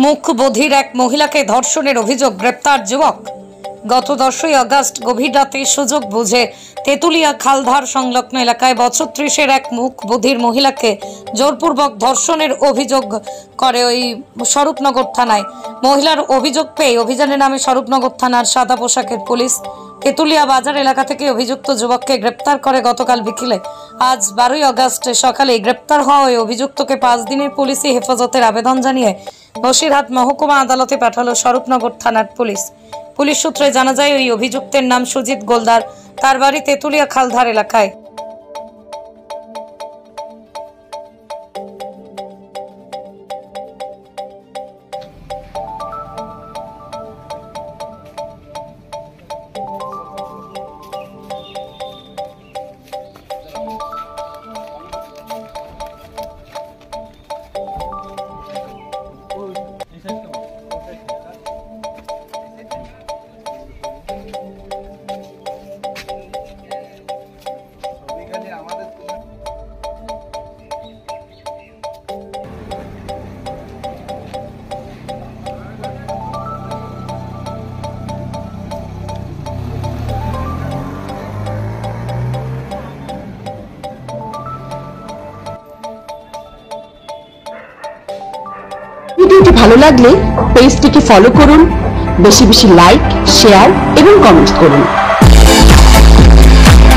মুখ বধির এক মহিলাকে ধর্ষণের অভিযোগ, গ্রেপ্তার যুবক। গত 10ই আগস্ট গভীর রাতে সুযোগ বুঝে তেতুলিয়া খালধার সংলগ্ন এলাকায় বছর 30-এর এক মুখ বধির মহিলাকে জোরপূর্বক ধর্ষণের অভিযোগ করে ওই স্বরূপনগর থানায়। মহিলার অভিযোগ পেয়ে অভিযানের নামে স্বরূপনগর থানার সাদা পোশাকের পুলিশ তেতুলিয়া বাজার এলাকা থেকে অভিযুক্ত যুবককে গ্রেপ্তার করে গতকাল বিকেলে। আজ 12ই আগস্ট সকালে গ্রেপ্তার হওয়া ওই অভিযুক্তকে 5 দিনের পুলিশি হেফাজতের আবেদন জানিয়ে বসিরহাট মহকুমা আদালতে পাঠালো স্বরূপনগর থানার পুলিশ। পুলিশ সূত্রে জানা যায় ওই অভিযুক্তের নাম সুজিত গোলদার, তার বাড়ি তেতুলিয়া খালধার এলাকায়। ভিডিওটি ভালো লাগলে পেজটিকে ফলো করুন, বেশি বেশি লাইক, শেয়ার এবং কমেন্ট করুন।